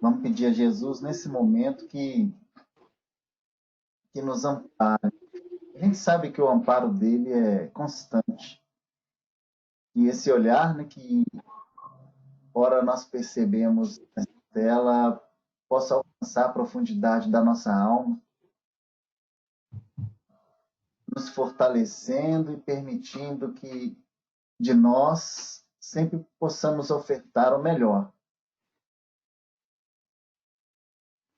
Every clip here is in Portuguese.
Vamos pedir a Jesus nesse momento que nos ampare. A gente sabe que o amparo dele é constante. E esse olhar, né, que ora nós percebemos nessa tela, possa alcançar a profundidade da nossa alma, nos fortalecendo e permitindo que de nós sempre possamos ofertar o melhor.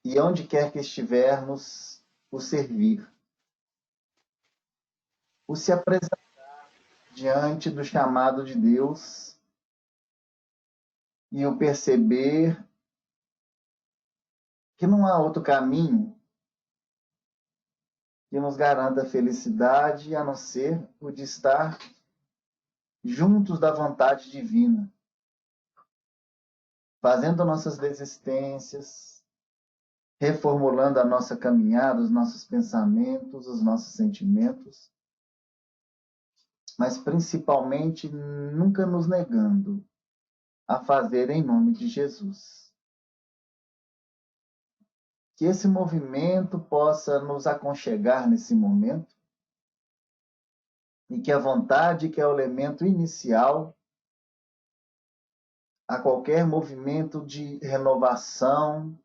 E onde quer que estivermos, o servir. O se apresentar diante do chamado de Deus e o perceber que não há outro caminho que nos garanta a felicidade a não ser o de estar juntos da vontade divina, fazendo nossas desistências, reformulando a nossa caminhada, os nossos pensamentos, os nossos sentimentos, mas principalmente nunca nos negando a fazer em nome de Jesus. Que esse movimento possa nos aconchegar nesse momento e que a vontade, que é o elemento inicial a qualquer movimento de renovação,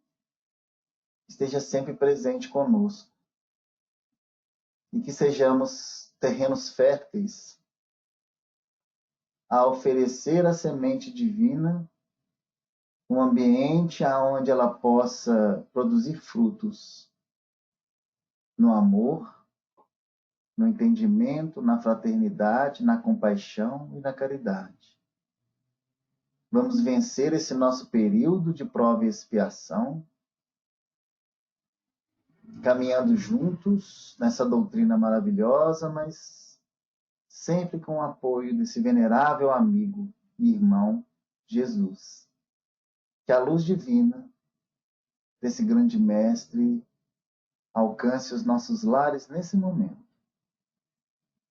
esteja sempre presente conosco. E que sejamos terrenos férteis a oferecer a semente divina, um ambiente onde ela possa produzir frutos no amor, no entendimento, na fraternidade, na compaixão e na caridade. Vamos vencer esse nosso período de prova e expiação, caminhando juntos nessa doutrina maravilhosa, mas sempre com o apoio desse venerável amigo e irmão Jesus. Que a luz divina desse grande mestre alcance os nossos lares nesse momento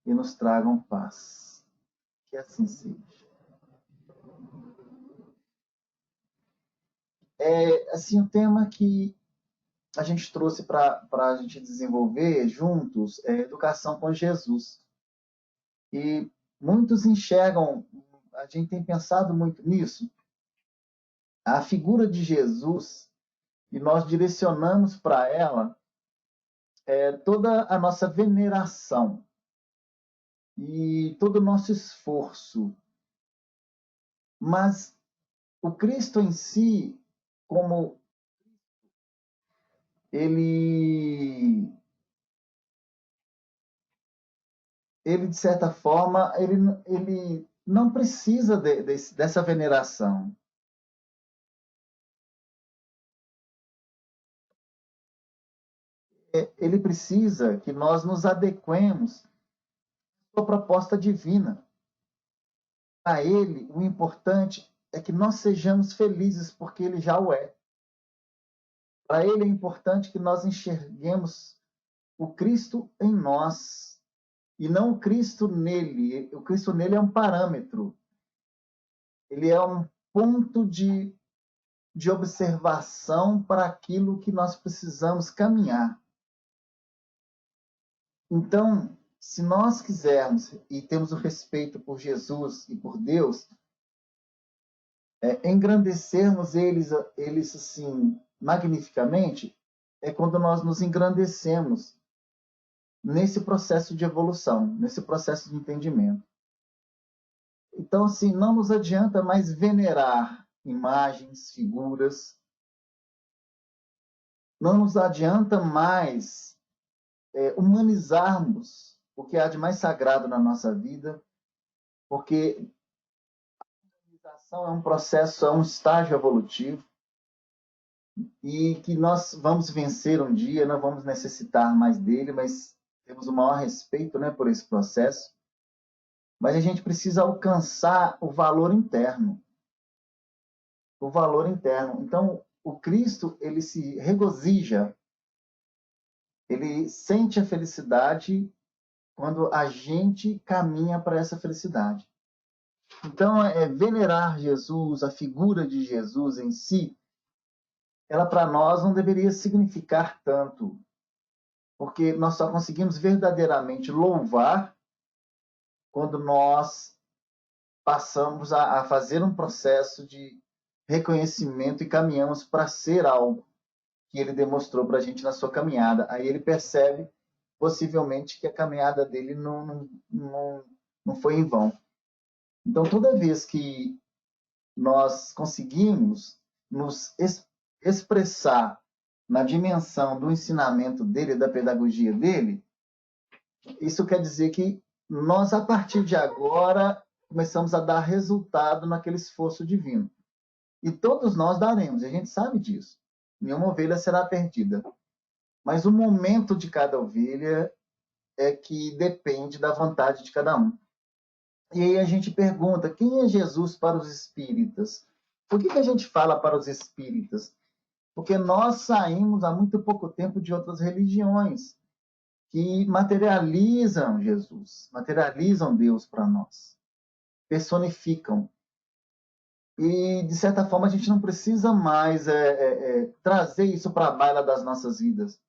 e nos tragam paz. Que assim seja. Assim, o tema que a gente trouxe para a gente desenvolver juntos é educação com Jesus. E muitos enxergam, a gente tem pensado muito nisso, a figura de Jesus, e nós direcionamos para ela toda a nossa veneração e todo o nosso esforço. Mas o Cristo em si, como ele de certa forma, ele não precisa dessa veneração. Ele precisa que nós nos adequemos à sua proposta divina. Para ele, o importante é que nós sejamos felizes, porque ele já o é. Para ele é importante que nós enxerguemos o Cristo em nós e não o Cristo nele. O Cristo nele é um parâmetro. Ele é um ponto de observação para aquilo que nós precisamos caminhar. Então, se nós quisermos e temos o respeito por Jesus e por Deus, engrandecermos eles assim magnificamente, é quando nós nos engrandecemos nesse processo de evolução, nesse processo de entendimento. Então, assim, não nos adianta mais venerar imagens, figuras, não nos adianta mais humanizarmos o que há de mais sagrado na nossa vida, porque a humanização é um processo, é um estágio evolutivo, e que nós vamos vencer um dia, não vamos necessitar mais dele, mas temos o maior respeito, né, por esse processo. Mas a gente precisa alcançar o valor interno. O valor interno. Então, o Cristo, ele se regozija, ele sente a felicidade quando a gente caminha para essa felicidade. Então, venerar Jesus, a figura de Jesus em si, ela para nós não deveria significar tanto, porque nós só conseguimos verdadeiramente louvar quando nós passamos a fazer um processo de reconhecimento e caminhamos para ser algo que ele demonstrou para a gente na sua caminhada. Aí ele percebe, possivelmente, que a caminhada dele não foi em vão. Então, toda vez que nós conseguimos nos expressar na dimensão do ensinamento dele, da pedagogia dele, isso quer dizer que nós, a partir de agora, começamos a dar resultado naquele esforço divino. E todos nós daremos, a gente sabe disso. Nenhuma ovelha será perdida. Mas o momento de cada ovelha é que depende da vontade de cada um. E aí a gente pergunta, quem é Jesus para os espíritas? Por que a gente fala para os espíritas? Porque nós saímos há muito pouco tempo de outras religiões que materializam Jesus, materializam Deus para nós, personificam. E, de certa forma, a gente não precisa mais trazer isso para a baila das nossas vidas.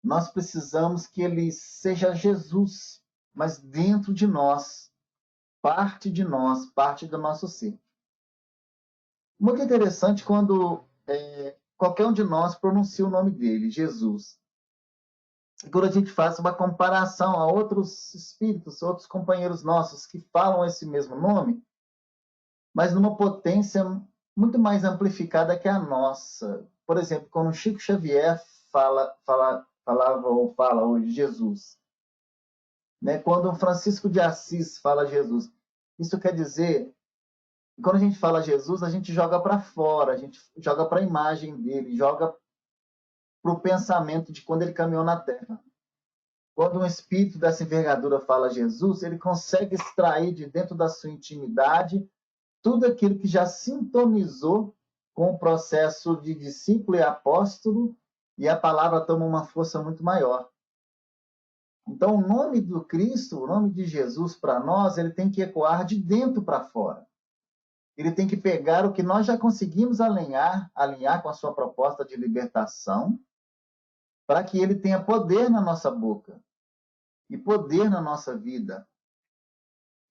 Nós precisamos que ele seja Jesus, mas dentro de nós, parte do nosso ser. Muito interessante quando qualquer um de nós pronuncia o nome dele, Jesus. E quando a gente faz uma comparação a outros espíritos, outros companheiros nossos que falam esse mesmo nome, mas numa potência muito mais amplificada que a nossa. Por exemplo, quando Chico Xavier falava ou fala hoje Jesus, né? Quando Francisco de Assis fala Jesus, isso quer dizer, quando a gente fala Jesus, a gente joga para fora, a gente joga para a imagem dele, joga para o pensamento de quando ele caminhou na Terra. Quando um espírito dessa envergadura fala Jesus, ele consegue extrair de dentro da sua intimidade tudo aquilo que já sintonizou com o processo de discípulo e apóstolo, e a palavra toma uma força muito maior. Então, o nome do Cristo, o nome de Jesus para nós, ele tem que ecoar de dentro para fora. Ele tem que pegar o que nós já conseguimos alinhar com a sua proposta de libertação, para que ele tenha poder na nossa boca e poder na nossa vida.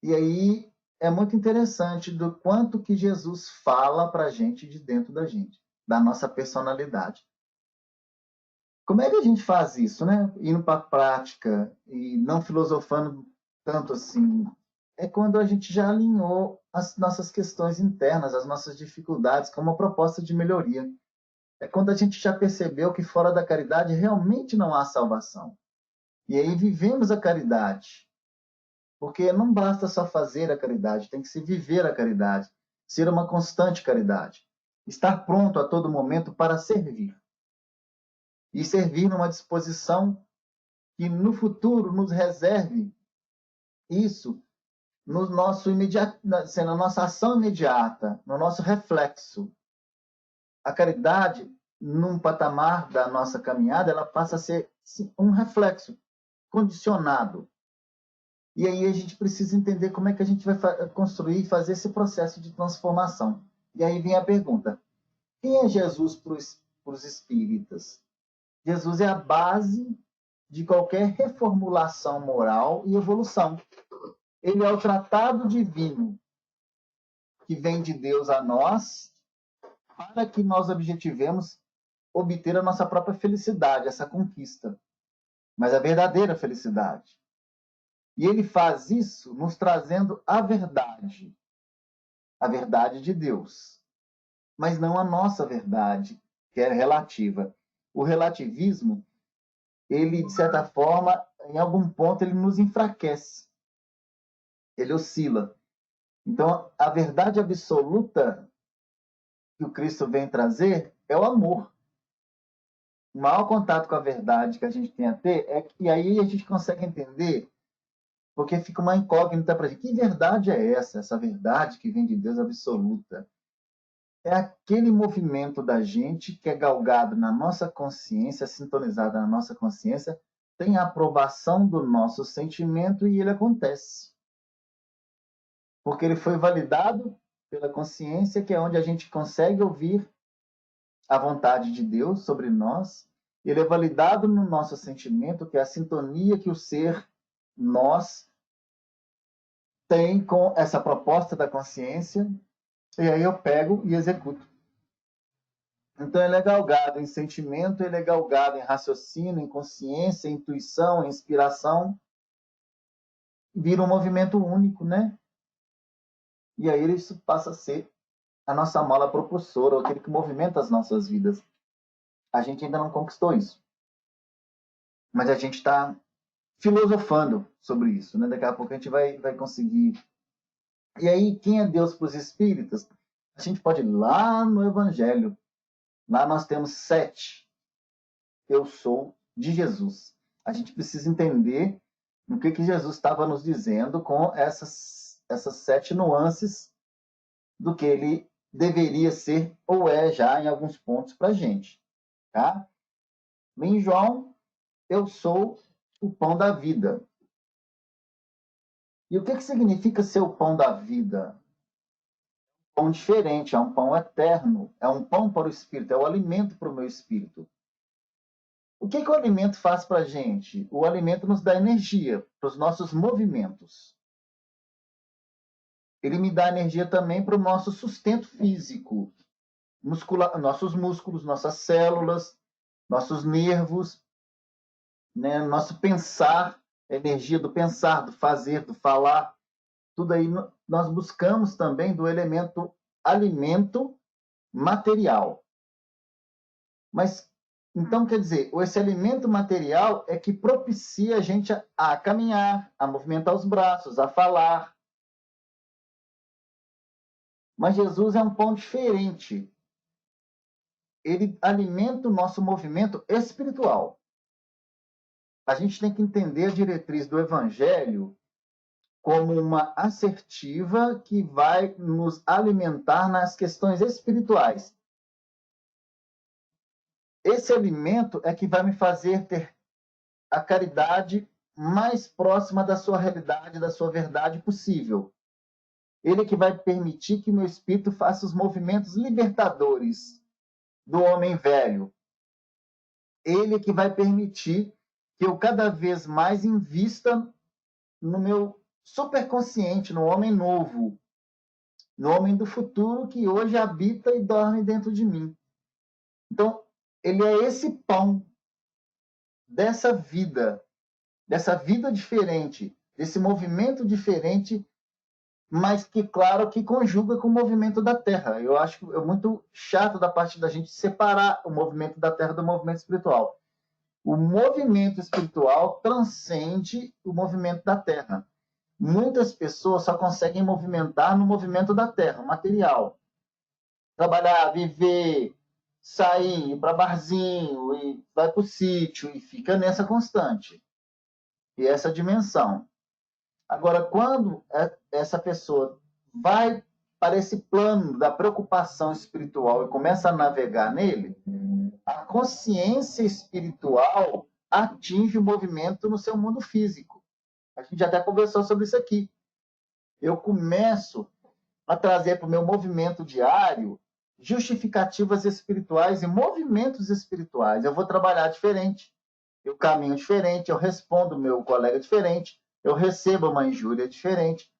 E aí é muito interessante do quanto que Jesus fala para a gente de dentro da gente, da nossa personalidade. Como é que a gente faz isso, né? Indo para a prática e não filosofando tanto assim. É quando a gente já alinhou as nossas questões internas, as nossas dificuldades, com uma proposta de melhoria. É quando a gente já percebeu que fora da caridade realmente não há salvação. E aí vivemos a caridade. Porque não basta só fazer a caridade, tem que se viver a caridade, ser uma constante caridade, estar pronto a todo momento para servir. E servir numa disposição que no futuro nos reserve isso no nosso na nossa ação imediata, no nosso reflexo. A caridade, num patamar da nossa caminhada, ela passa a ser um reflexo condicionado. E aí a gente precisa entender como é que a gente vai construir e fazer esse processo de transformação. E aí vem a pergunta: quem é Jesus para os espíritas? Jesus é a base de qualquer reformulação moral e evolução. Ele é o tratado divino que vem de Deus a nós para que nós objetivemos obter a nossa própria felicidade, essa conquista, mas a verdadeira felicidade. E ele faz isso nos trazendo a verdade de Deus, mas não a nossa verdade, que é relativa. O relativismo, ele, de certa forma, em algum ponto, ele nos enfraquece, ele oscila. Então, a verdade absoluta que o Cristo vem trazer é o amor. O maior contato com a verdade que a gente tem a ter é que aí a gente consegue entender, porque fica uma incógnita para a gente. Que verdade é essa? Essa verdade que vem de Deus absoluta. É aquele movimento da gente que é galgado na nossa consciência, sintonizado na nossa consciência, tem a aprovação do nosso sentimento e ele acontece. Porque ele foi validado pela consciência, que é onde a gente consegue ouvir a vontade de Deus sobre nós, ele é validado no nosso sentimento, que é a sintonia que o ser, nós, tem com essa proposta da consciência, e aí eu pego e executo. Então ele é galgado em sentimento, ele é galgado em raciocínio, em consciência, em intuição, em inspiração, vira um movimento único, né? E aí isso passa a ser a nossa mola propulsora, aquele que movimenta as nossas vidas. A gente ainda não conquistou isso, mas a gente está filosofando sobre isso, né? Daqui a pouco a gente vai conseguir. E aí, quem é Deus para os espíritas? A gente pode ir lá no Evangelho. Lá nós temos 7 eu sou de Jesus. A gente precisa entender o que Jesus estava nos dizendo com essas 7 nuances do que ele deveria ser ou é já em alguns pontos para a gente. Tá? Em João, eu sou o pão da vida. E o que significa ser o pão da vida? Pão diferente, é um pão eterno, é um pão para o espírito, é o alimento para o meu espírito. O que o alimento faz para a gente? O alimento nos dá energia para os nossos movimentos. Ele me dá energia também para o nosso sustento físico, nossos músculos, nossas células, nossos nervos, né? Nosso pensar, a energia do pensar, do fazer, do falar. Tudo aí nós buscamos também do elemento alimento material. Mas, então, quer dizer, esse alimento material é que propicia a gente a caminhar, a movimentar os braços, a falar. Mas Jesus é um pão diferente. Ele alimenta o nosso movimento espiritual. A gente tem que entender a diretriz do Evangelho como uma assertiva que vai nos alimentar nas questões espirituais. Esse alimento é que vai me fazer ter a caridade mais próxima da sua realidade, da sua verdade possível. Ele que vai permitir que meu espírito faça os movimentos libertadores do homem velho. Ele que vai permitir que eu cada vez mais invista no meu superconsciente, no homem novo, no homem do futuro que hoje habita e dorme dentro de mim. Então, ele é esse pão dessa vida diferente, desse movimento diferente, mas que, claro, que conjuga com o movimento da Terra. Eu acho que é muito chato da parte da gente separar o movimento da Terra do movimento espiritual. O movimento espiritual transcende o movimento da Terra. Muitas pessoas só conseguem movimentar no movimento da Terra, material. Trabalhar, viver, sair, ir para barzinho, e vai para o sítio, e fica nessa constante. E essa dimensão. Agora, quando essa pessoa vai para esse plano da preocupação espiritual e começa a navegar nele, a consciência espiritual atinge o movimento no seu mundo físico. A gente até conversou sobre isso aqui. Eu começo a trazer para o meu movimento diário justificativas espirituais e movimentos espirituais. Eu vou trabalhar diferente, eu caminho diferente, eu respondo meu colega diferente, eu recebo uma injúria diferente.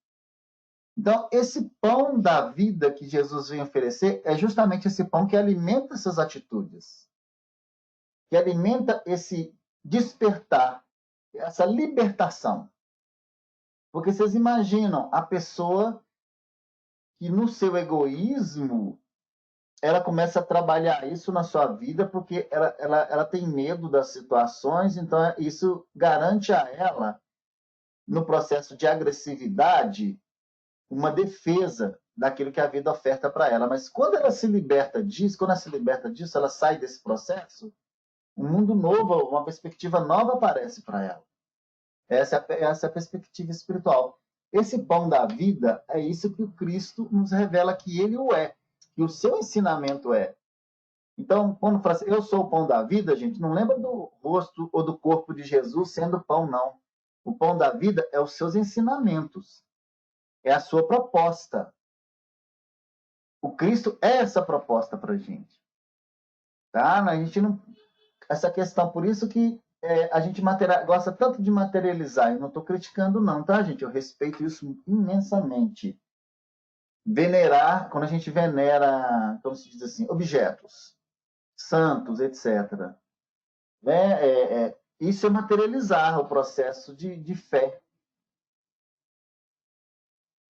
Então, esse pão da vida que Jesus vem oferecer é justamente esse pão que alimenta essas atitudes, que alimenta esse despertar, essa libertação. Porque vocês imaginam a pessoa que no seu egoísmo ela começa a trabalhar isso na sua vida porque ela tem medo das situações, então isso garante a ela, no processo de agressividade, uma defesa daquilo que a vida oferta para ela. Mas quando ela se liberta disso, ela sai desse processo, um mundo novo, uma perspectiva nova aparece para ela. Essa é a perspectiva espiritual. Esse pão da vida é isso que o Cristo nos revela que ele o é, que o seu ensinamento é. Então, quando fala assim, eu sou o pão da vida, gente, não lembra do rosto ou do corpo de Jesus sendo pão, não. O pão da vida é os seus ensinamentos, é a sua proposta. O Cristo é essa proposta para a gente. tá? A gente não, essa questão, por isso que a gente gosta tanto de materializar, eu não estou criticando não, tá, gente? Eu respeito isso imensamente. Venerar, quando a gente venera, como se diz assim, objetos, santos, etc., né? Isso é materializar o processo de fé,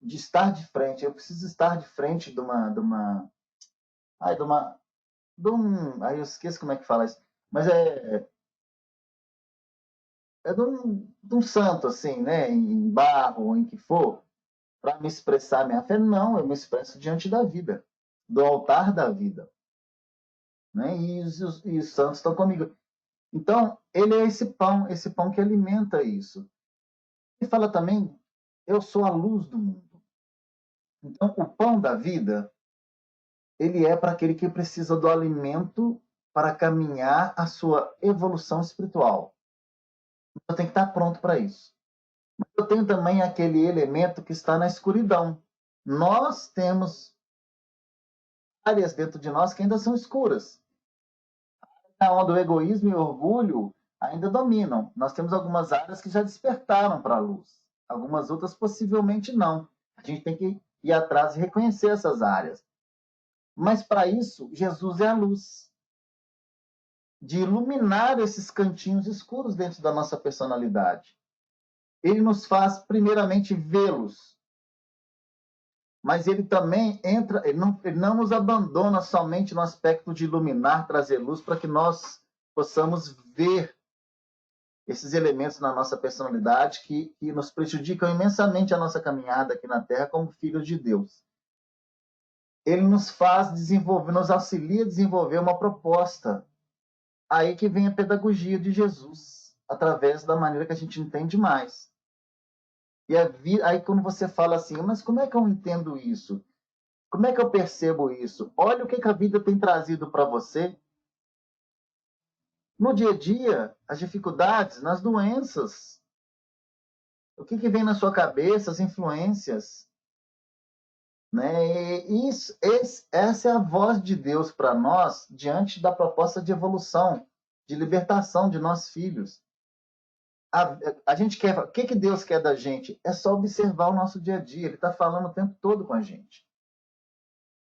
de estar de frente. Eu preciso estar de frente ai, aí eu esqueço como é que fala isso, mas de um santo, assim, né, em barro, ou em que for, para me expressar minha fé. Não, eu me expresso diante da vida, do altar da vida, né, e os santos estão comigo. Então, ele é esse pão que alimenta isso. Ele fala também, eu sou a luz do mundo. Então, o pão da vida, ele é para aquele que precisa do alimento para caminhar a sua evolução espiritual. Eu tenho que estar pronto para isso. Mas eu tenho também aquele elemento que está na escuridão. Nós temos áreas dentro de nós que ainda são escuras, onde o egoísmo e o orgulho ainda dominam. Nós temos algumas áreas que já despertaram para a luz, algumas outras possivelmente não. A gente tem que ir atrás e reconhecer essas áreas. Mas para isso, Jesus é a luz, de iluminar esses cantinhos escuros dentro da nossa personalidade. Ele nos faz, primeiramente, vê-los, mas ele também entra, ele não nos abandona somente no aspecto de iluminar, trazer luz, para que nós possamos ver esses elementos na nossa personalidade que nos prejudicam imensamente a nossa caminhada aqui na Terra como filhos de Deus. Ele nos faz desenvolver, nos auxilia a desenvolver uma proposta. Aí que vem a pedagogia de Jesus, através da maneira que a gente entende mais. E aí quando você fala assim, mas como é que eu entendo isso? Como é que eu percebo isso? Olha o que a vida tem trazido para você no dia a dia, as dificuldades, nas doenças. O que vem na sua cabeça, as influências. Né? Essa é a voz de Deus para nós diante da proposta de evolução, de libertação de nós filhos. A gente quer. O que Deus quer da gente? É só observar o nosso dia a dia. Ele está falando o tempo todo com a gente.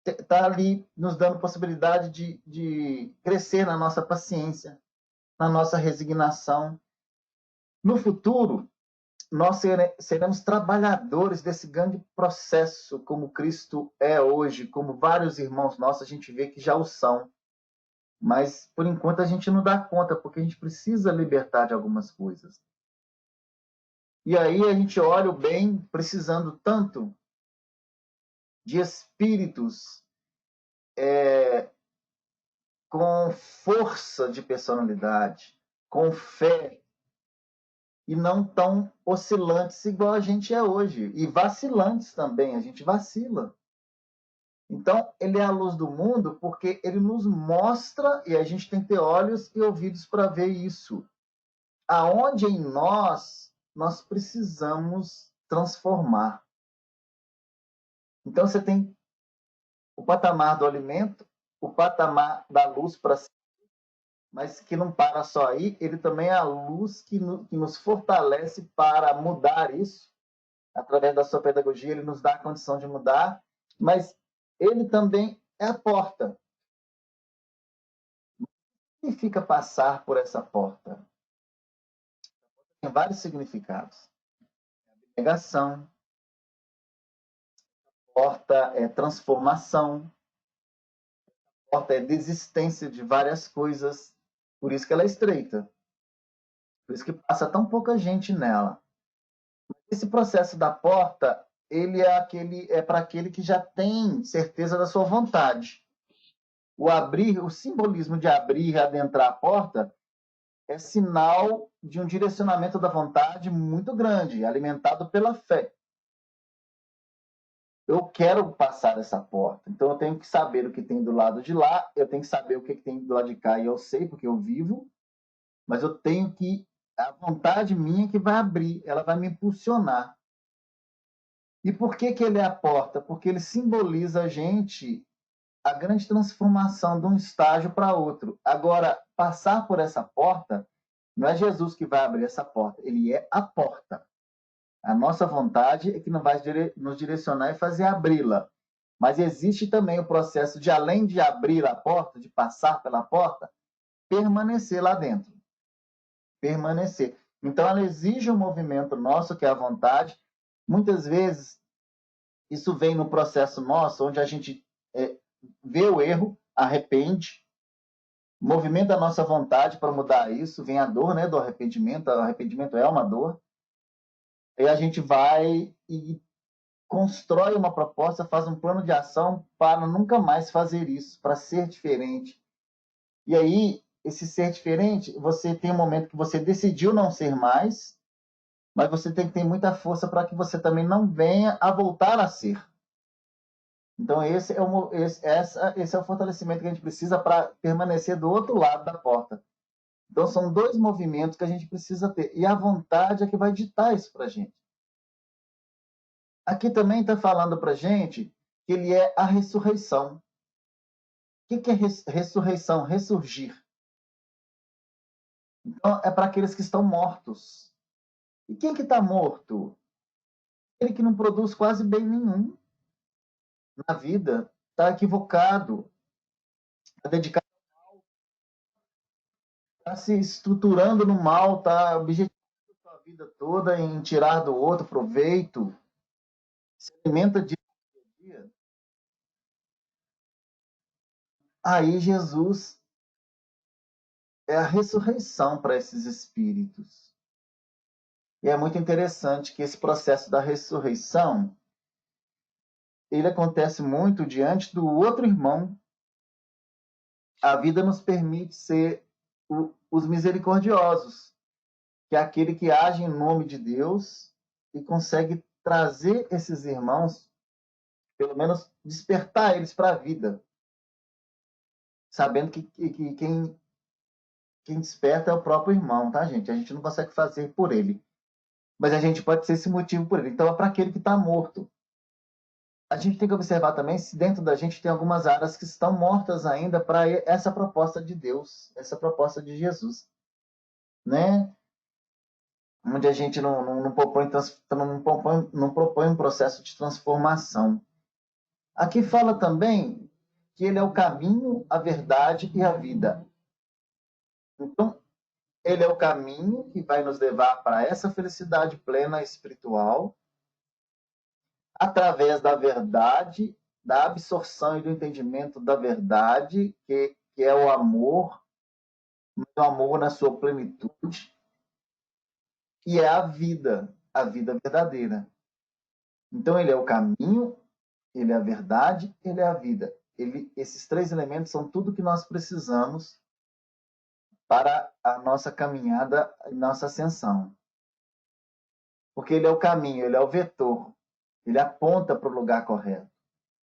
Está ali nos dando possibilidade de crescer na nossa paciência, na nossa resignação. No futuro, nós seremos trabalhadores desse grande processo, como Cristo é hoje, como vários irmãos nossos, a gente vê que já o são. Mas, por enquanto, a gente não dá conta, porque a gente precisa libertar de algumas coisas. E aí a gente olha o bem precisando tanto de espíritos com força de personalidade, com fé, e não tão oscilantes igual a gente é hoje. E vacilantes também, a gente vacila. Então, ele é a luz do mundo porque ele nos mostra, e a gente tem que ter olhos e ouvidos para ver isso. Aonde em nós precisamos transformar. Então, você tem o patamar do alimento, o patamar da luz para si, mas que não para só aí, ele também é a luz que nos fortalece para mudar isso. Através da sua pedagogia, ele nos dá a condição de mudar, mas ele também é a porta. O que significa passar por essa porta? Tem vários significados. Negação, porta é transformação, porta é desistência de várias coisas, por isso que ela é estreita, por isso que passa tão pouca gente nela. Esse processo da porta, ele é para aquele que já tem certeza da sua vontade. O abrir, o simbolismo de abrir e adentrar a porta é sinal de um direcionamento da vontade muito grande, alimentado pela fé. Eu quero passar essa porta, então eu tenho que saber o que tem do lado de lá, eu tenho que saber o que tem do lado de cá, e eu sei porque eu vivo, mas eu tenho que, a vontade minha que vai abrir, ela vai me impulsionar. E por que ele é a porta? Porque ele simboliza a gente a grande transformação de um estágio para outro. Agora, passar por essa porta, não é Jesus que vai abrir essa porta, ele é a porta. A nossa vontade é que não vai nos direcionar e fazer abri-la. Mas existe também o processo de, além de abrir a porta, de passar pela porta, permanecer lá dentro. Permanecer. Então, ela exige um movimento nosso, que é a vontade. Muitas vezes, isso vem no processo nosso, onde a gente vê o erro, arrepende, movimenta a nossa vontade para mudar isso, vem a dor, né, do arrependimento. O arrependimento é uma dor. E a gente vai e constrói uma proposta, faz um plano de ação para nunca mais fazer isso, para ser diferente. E aí, esse ser diferente, você tem um momento que você decidiu não ser mais, mas você tem que ter muita força para que você também não venha a voltar a ser. Então, esse é o fortalecimento que a gente precisa para permanecer do outro lado da porta. Então, são dois movimentos que a gente precisa ter. E a vontade é que vai ditar isso para a gente. Aqui também está falando para a gente que ele é a ressurreição. O que é ressurreição? Ressurgir. Então, é para aqueles que estão mortos. E quem que está morto? Ele que não produz quase bem nenhum na vida, está equivocado, está dedicado, está se estruturando no mal, está objetivando a sua vida toda em tirar do outro proveito, se alimenta de dia. Aí Jesus é a ressurreição para esses espíritos. E é muito interessante que esse processo da ressurreição, ele acontece muito diante do outro irmão. A vida nos permite ser os misericordiosos, que é aquele que age em nome de Deus e consegue trazer esses irmãos, pelo menos despertar eles para a vida, sabendo que quem desperta é o próprio irmão, tá, gente? A gente não consegue fazer por ele, mas a gente pode ser esse motivo por ele. Então é para aquele que está morto. A gente tem que observar também se dentro da gente tem algumas áreas que estão mortas ainda para essa proposta de Deus, essa proposta de Jesus, né? Onde a gente não propõe um processo de transformação. Aqui fala também que ele é o caminho, a verdade e a vida. Então, ele é o caminho que vai nos levar para essa felicidade plena espiritual, através da verdade, da absorção e do entendimento da verdade, que é o amor na sua plenitude, e é a vida verdadeira. Então, ele é o caminho, ele é a verdade, ele é a vida. Esses três elementos são tudo que nós precisamos para a nossa caminhada e nossa ascensão. Porque ele é o caminho, ele é o vetor, ele aponta para o lugar correto.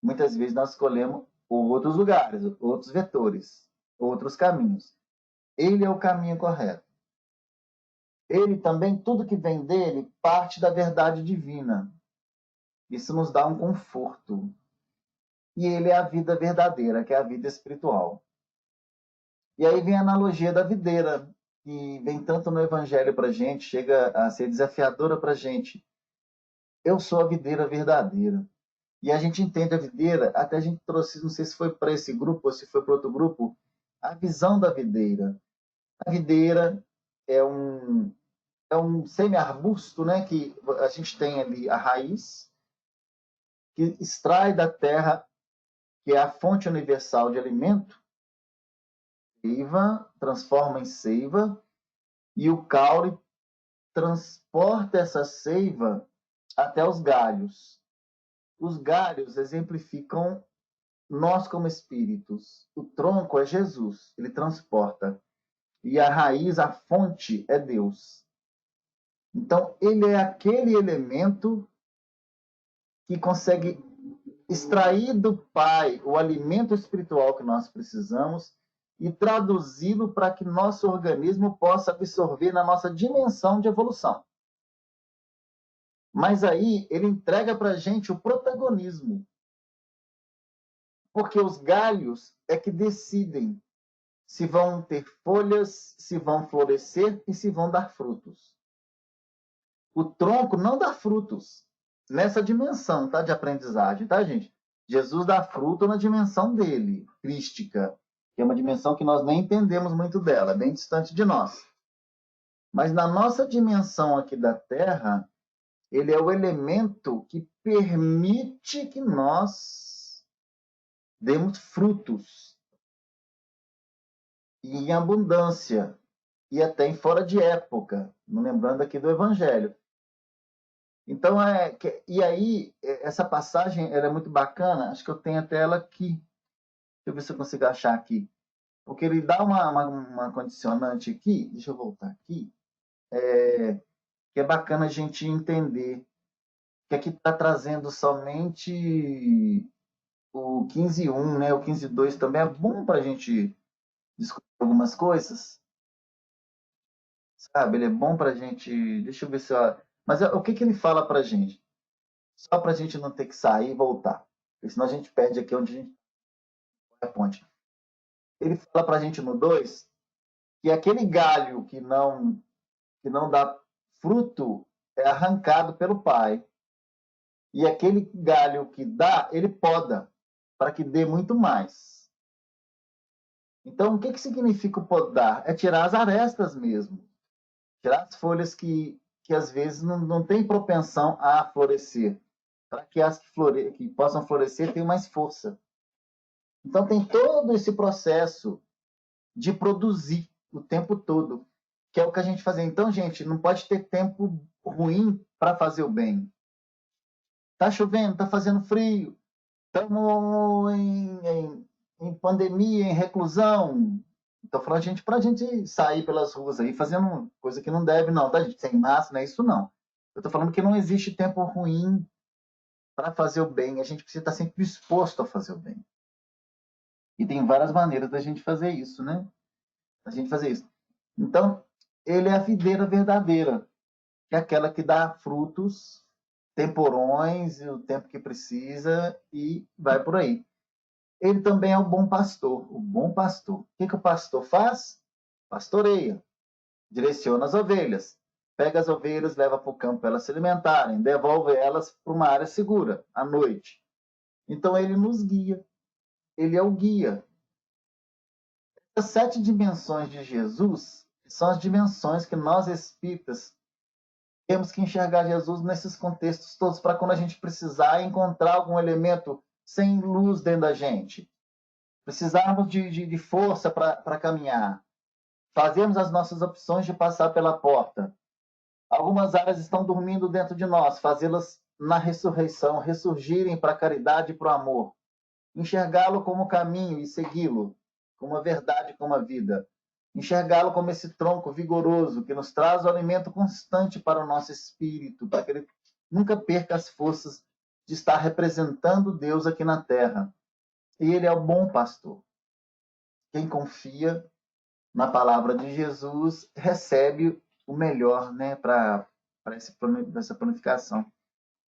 Muitas vezes nós escolhemos outros lugares, outros vetores, outros caminhos. Ele é o caminho correto. Ele também, tudo que vem dele, parte da verdade divina. Isso nos dá um conforto. E ele é a vida verdadeira, que é a vida espiritual. E aí vem a analogia da videira, que vem tanto no Evangelho para a gente, chega a ser desafiadora para a gente. Eu sou a videira verdadeira. E a gente entende a videira, até a gente trouxe, não sei se foi para esse grupo ou se foi para outro grupo, a visão da videira. A videira é um semi-arbusto, né, que a gente tem ali a raiz, que extrai da terra, que é a fonte universal de alimento, seiva, transforma em seiva, e o caule transporta essa seiva até os galhos. Os galhos exemplificam nós como espíritos. O tronco é Jesus, ele transporta. E a raiz, a fonte, é Deus. Então, ele é aquele elemento que consegue extrair do Pai o alimento espiritual que nós precisamos e traduzi-lo para que nosso organismo possa absorver na nossa dimensão de evolução. Mas aí ele entrega para a gente o protagonismo. Porque os galhos é que decidem se vão ter folhas, se vão florescer e se vão dar frutos. O tronco não dá frutos nessa dimensão, tá, de aprendizagem, tá, gente? Jesus dá fruto na dimensão dele, crística, que é uma dimensão que nós nem entendemos muito dela, bem distante de nós. Mas na nossa dimensão aqui da Terra, ele é o elemento que permite que nós demos frutos e em abundância e até em fora de época, não lembrando aqui do Evangelho. Então, e aí, essa passagem era muito bacana, acho que eu tenho até ela aqui. Deixa eu ver se eu consigo achar aqui. Porque ele dá uma condicionante aqui, deixa eu voltar aqui, que é bacana a gente entender que aqui está trazendo somente o 15.1, né? O 15.2 também é bom para a gente discutir algumas coisas, sabe? Ele é bom para a gente. Deixa eu ver se. Mas o que ele fala para a gente? Só para a gente não ter que sair e voltar. Porque senão a gente perde aqui onde a gente a ponte. Ele fala para a gente no 2 que aquele galho que não dá fruto é arrancado pelo pai. E aquele galho que dá, ele poda, para que dê muito mais. Então, o que significa o podar? É tirar as arestas mesmo. Tirar as folhas que às vezes não têm propensão a florescer. Para que as que possam florescer tenham mais força. Então, tem todo esse processo de produzir o tempo todo, que é o que a gente faz. Então, gente, não pode ter tempo ruim para fazer o bem. Tá chovendo, tá fazendo frio, estamos em pandemia, em reclusão. Estou falando gente para a gente sair pelas ruas aí fazendo coisa que não deve, não, tá, gente? Sem máscara, não é isso, não. Eu estou falando que não existe tempo ruim para fazer o bem. A gente precisa estar sempre disposto a fazer o bem. E tem várias maneiras da gente fazer isso, né? Da gente fazer isso. Então, ele é a videira verdadeira, que é aquela que dá frutos temporões e o tempo que precisa e vai por aí. Ele também é o bom pastor. O bom pastor. O que o pastor faz? Pastoreia. Direciona as ovelhas. Pega as ovelhas, leva para o campo para elas se alimentarem, devolve elas para uma área segura, à noite. Então ele nos guia. Ele é o guia. As 7 dimensões de Jesus são as dimensões que nós espíritas temos que enxergar Jesus nesses contextos todos, para quando a gente precisar encontrar algum elemento sem luz dentro da gente. Precisarmos de força para caminhar. Fazemos as nossas opções de passar pela porta. Algumas áreas estão dormindo dentro de nós, fazê-las na ressurreição, ressurgirem para a caridade e para o amor. Enxergá-lo como caminho e segui-lo, como a verdade, como a vida. Enxergá-lo como esse tronco vigoroso que nos traz o alimento constante para o nosso espírito, para que ele nunca perca as forças de estar representando Deus aqui na Terra. E ele é o bom pastor. Quem confia na palavra de Jesus recebe o melhor, né, para essa planificação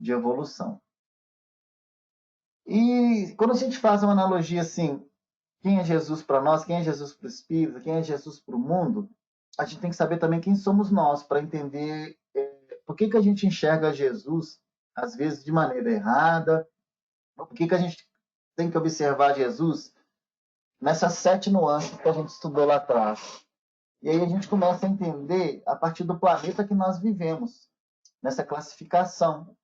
de evolução. E quando a gente faz uma analogia assim, quem é Jesus para nós, quem é Jesus para o Espírito, quem é Jesus para o mundo, a gente tem que saber também quem somos nós, para entender por que a gente enxerga Jesus, às vezes, de maneira errada, por que a gente tem que observar Jesus nessas 7 nuances que a gente estudou lá atrás. E aí a gente começa a entender a partir do planeta que nós vivemos, nessa classificação,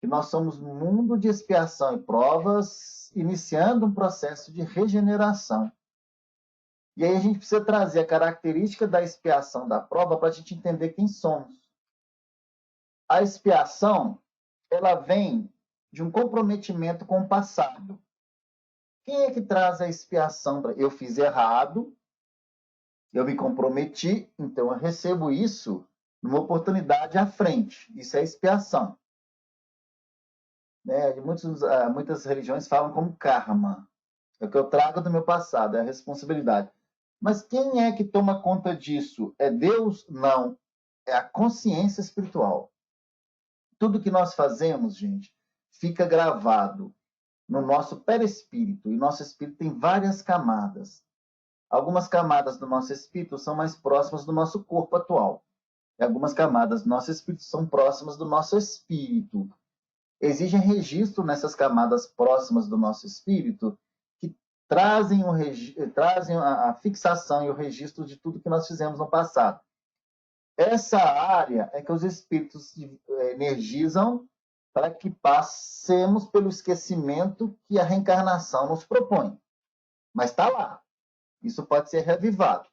que nós somos um mundo de expiação e provas, iniciando um processo de regeneração. E aí a gente precisa trazer a característica da expiação da prova para a gente entender quem somos. A expiação, ela vem de um comprometimento com o passado. Quem é que traz a expiação? Eu fiz errado, eu me comprometi, então eu recebo isso numa oportunidade à frente. Isso é expiação. Né? Muitas religiões falam como karma. É o que eu trago do meu passado, é a responsabilidade. Mas quem é que toma conta disso? É Deus? Não. É a consciência espiritual. Tudo que nós fazemos, gente, fica gravado. no nosso perispírito, e nosso espírito tem várias camadas. Algumas camadas do nosso espírito são mais próximas do nosso corpo atual. E algumas camadas do nosso espírito são próximas do nosso espírito. Exige registro nessas camadas próximas do nosso espírito que trazem a fixação e o registro de tudo que nós fizemos no passado. Essa área é que os espíritos energizam para que passemos pelo esquecimento que a reencarnação nos propõe. Mas está lá. Isso pode ser revivado.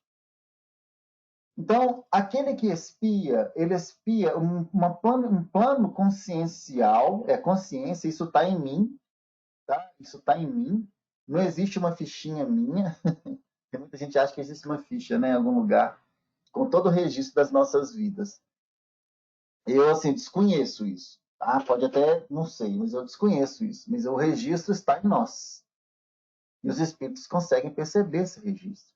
Então, aquele que espia, ele espia um plano consciencial, é consciência, isso está em mim, tá? Isso está em mim. Não existe uma fichinha minha. Tem muita gente que acha que existe uma ficha, né, em algum lugar, com todo o registro das nossas vidas. Eu, assim, desconheço isso. Tá? Pode até, não sei, mas eu desconheço isso. Mas o registro está em nós. E os espíritos conseguem perceber esse registro.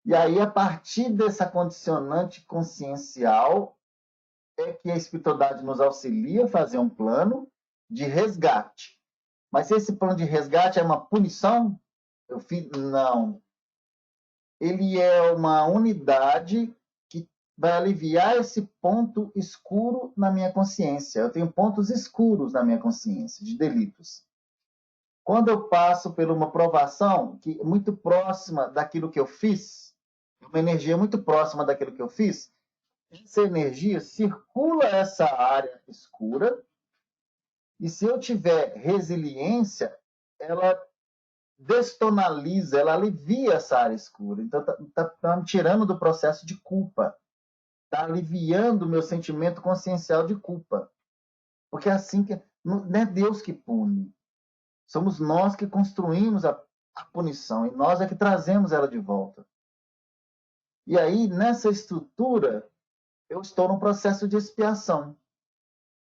E aí, a partir dessa condicionante consciencial, é que a espiritualidade nos auxilia a fazer um plano de resgate. Mas se esse plano de resgate é uma punição, não. Ele é uma unidade que vai aliviar esse ponto escuro na minha consciência. Eu tenho pontos escuros na minha consciência, de delitos. Quando eu passo por uma provação que é muito próxima daquilo que eu fiz, uma energia muito próxima daquilo que eu fiz, essa energia circula essa área escura e se eu tiver resiliência, ela destonaliza, ela alivia essa área escura. Então, tá me tirando do processo de culpa. Está aliviando o meu sentimento consciencial de culpa. Porque é assim que... Não é Deus que pune. Somos nós que construímos a punição e nós é que trazemos ela de volta. E aí, nessa estrutura, eu estou num processo de expiação,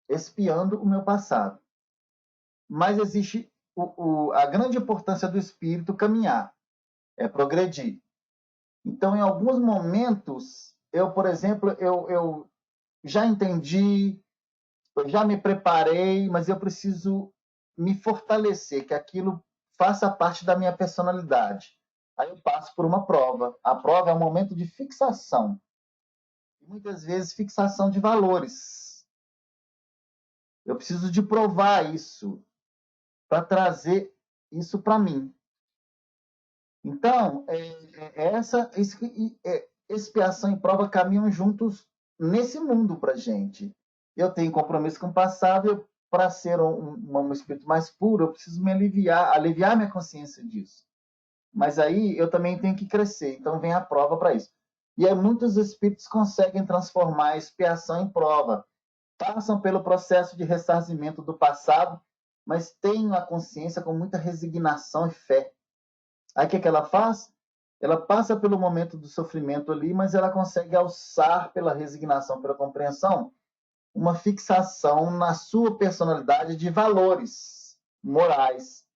expiando o meu passado. Mas existe a grande importância do espírito caminhar, é progredir. Então, em alguns momentos, eu, por exemplo, eu já entendi, eu já me preparei, mas eu preciso me fortalecer, que aquilo faça parte da minha personalidade. Aí eu passo por uma prova. A prova é um momento de fixação. E muitas vezes fixação de valores. Eu preciso de provar isso para trazer isso para mim. Então, expiação e prova caminham juntos nesse mundo para a gente. Eu tenho compromisso com o passado, para ser um espírito mais puro, eu preciso me aliviar minha consciência disso. Mas aí eu também tenho que crescer, então vem a prova para isso. E aí muitos espíritos conseguem transformar a expiação em prova, passam pelo processo de ressarcimento do passado, mas têm a consciência com muita resignação e fé. Aí o que ela faz? Ela passa pelo momento do sofrimento ali, mas ela consegue alçar pela resignação, pela compreensão, uma fixação na sua personalidade de valores morais.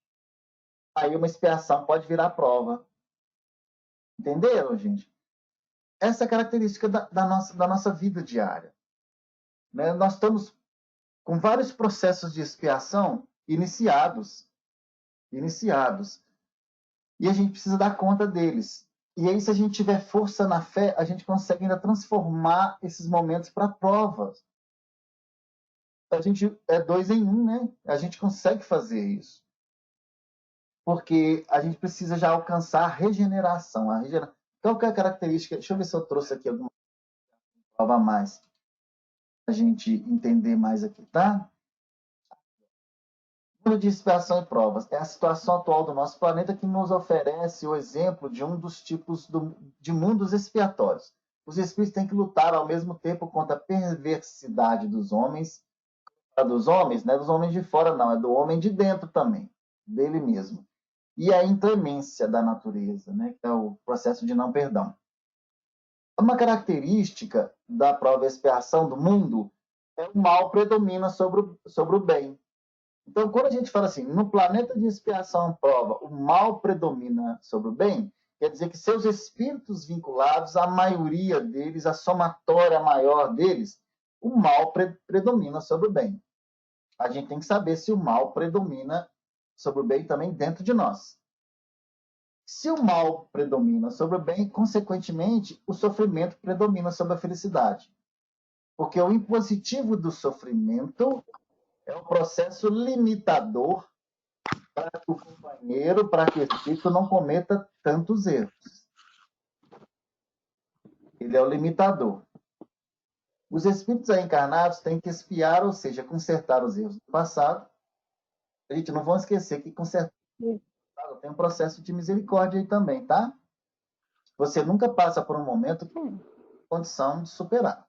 Aí uma expiação pode virar prova. Entenderam, gente? Essa é a característica da nossa vida diária. Né? Nós estamos com vários processos de expiação iniciados. E a gente precisa dar conta deles. E aí, se a gente tiver força na fé, a gente consegue ainda transformar esses momentos para provas. A gente é 2 em 1, né? A gente consegue fazer isso. Porque a gente precisa já alcançar a regeneração. Qual que é a característica? Deixa eu ver se eu trouxe aqui alguma prova a mais. Para a gente entender mais aqui, tá? Mundo de expiação e provas. É a situação atual do nosso planeta que nos oferece o exemplo de um dos tipos de mundos expiatórios. Os espíritos têm que lutar ao mesmo tempo contra a perversidade dos homens, né? Dos homens de fora não, é do homem de dentro também, dele mesmo. E a inclemência da natureza, né? Que é o processo de não perdão. Uma característica da prova e expiação do mundo é o mal predomina sobre o bem. Então, quando a gente fala assim, no planeta de expiação e prova, o mal predomina sobre o bem, quer dizer que seus espíritos vinculados, a maioria deles, a somatória maior deles, o mal predomina sobre o bem. A gente tem que saber se o mal predomina sobre o bem também dentro de nós. Se o mal predomina sobre o bem, consequentemente, o sofrimento predomina sobre a felicidade. Porque o impositivo do sofrimento é um processo limitador para que o companheiro, para que o espírito não cometa tantos erros. Ele é o limitador. Os espíritos encarnados têm que expiar, ou seja, consertar os erros do passado. A gente não vamos esquecer que consertar tem um processo de misericórdia aí também, tá? Você nunca passa por um momento que tem condição de superar.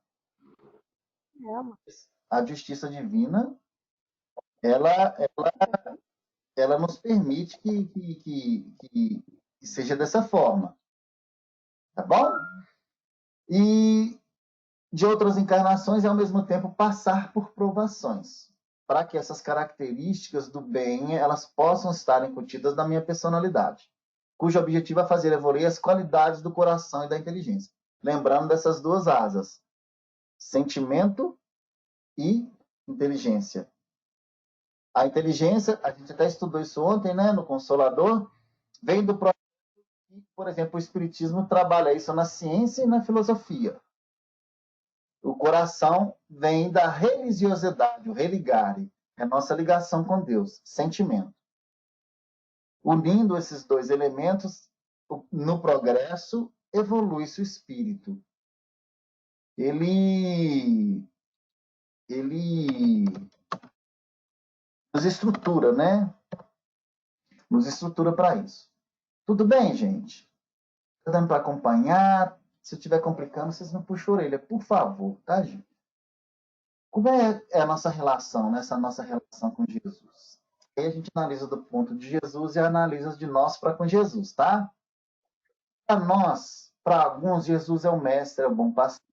A justiça divina, ela nos permite que seja dessa forma. Tá bom? E de outras encarnações e, ao mesmo tempo, passar por provações, para que essas características do bem elas possam estar incutidas na minha personalidade, cujo objetivo é fazer evoluir as qualidades do coração e da inteligência. Lembrando dessas duas asas, sentimento e inteligência. A inteligência, a gente até estudou isso ontem, né, no Consolador, vem do processo que, por exemplo, o Espiritismo trabalha isso na ciência e na filosofia. O coração vem da religiosidade, o religare, é a nossa ligação com Deus, sentimento. Unindo esses dois elementos, no progresso, evolui-se o espírito. Ele nos estrutura, né? Nos estrutura para isso. Tudo bem, gente? Tá dando para acompanhar? Se eu estiver complicando, vocês me puxam a orelha, por favor, tá, gente? Como é a nossa relação, né? Essa nossa relação com Jesus? Aí a gente analisa do ponto de Jesus e analisa de nós para com Jesus, tá? Para nós, para alguns, Jesus é o mestre, é o bom pastor.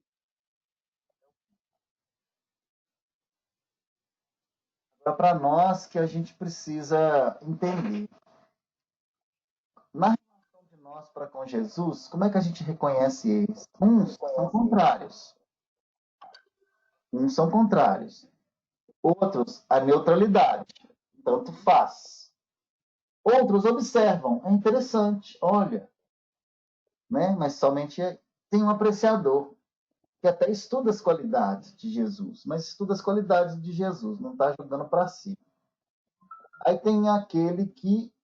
Para nós que a gente precisa entender. Na relação de nós para com Jesus, como é que a gente reconhece eles? Uns são contrários. Uns são contrários. Outros, a neutralidade. Tanto faz. Outros observam. É interessante, olha. Né? Mas somente tem um apreciador que até estuda as qualidades de Jesus, mas estuda as qualidades de Jesus, não está jogando para si. Aí tem aquele que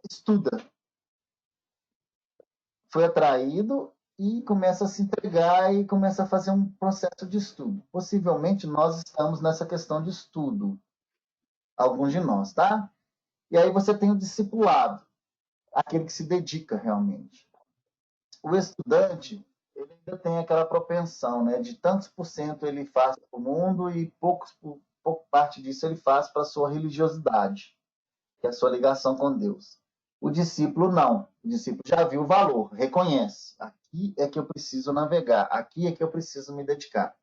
estuda, foi atraído e começa a se entregar e começa a fazer um processo de estudo. Possivelmente nós estamos nessa questão de estudo, alguns de nós, tá? E aí você tem o discipulado, aquele que se dedica realmente. O estudante, ele ainda tem aquela propensão, né? De tantos por cento ele faz para o mundo e pouco parte disso ele faz para a sua religiosidade, que é a sua ligação com Deus. O discípulo não. O discípulo já viu o valor, reconhece. Aqui é que eu preciso navegar, aqui é que eu preciso me dedicar.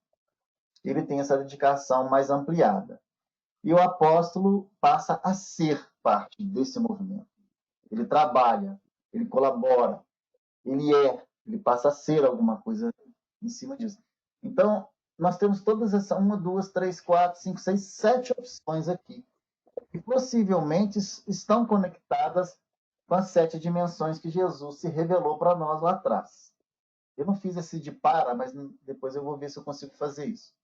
Ele tem essa dedicação mais ampliada. E o apóstolo passa a ser parte desse movimento. Ele trabalha, ele colabora, ele passa a ser alguma coisa em cima disso. Então, nós temos todas essas 1, 2, 3, 4, 5, 6, 7 opções aqui. Que possivelmente estão conectadas com as 7 dimensões que Jesus se revelou para nós lá atrás. Eu não fiz esse de para, mas depois eu vou ver se eu consigo fazer isso.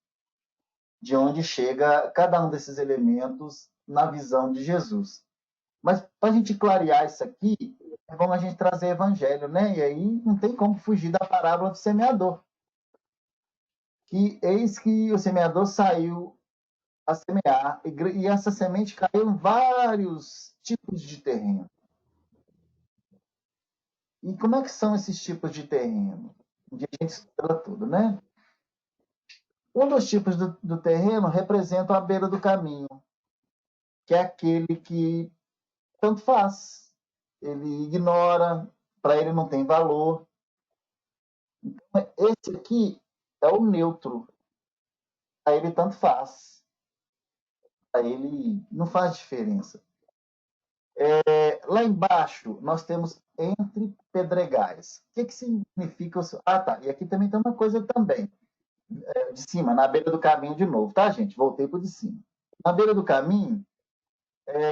De onde chega cada um desses elementos na visão de Jesus. Mas para a gente clarear isso aqui, é bom a gente trazer evangelho, né? E aí não tem como fugir da parábola do semeador. Que eis que o semeador saiu a semear, e essa semente caiu em vários tipos de terreno. E como é que são esses tipos de terreno? Um dia a gente estuda tudo, né? Um dos tipos do terreno representa a beira do caminho, que é aquele que tanto faz. Ele ignora, para ele não tem valor. Então, esse aqui é o neutro. Para ele tanto faz. Para ele não faz diferença. Lá embaixo, nós temos entre pedregais. O que significa? Ah, tá. E aqui também tem uma coisa também. De cima, na beira do caminho de novo, tá, gente? Voltei para o de cima. Na beira do caminho,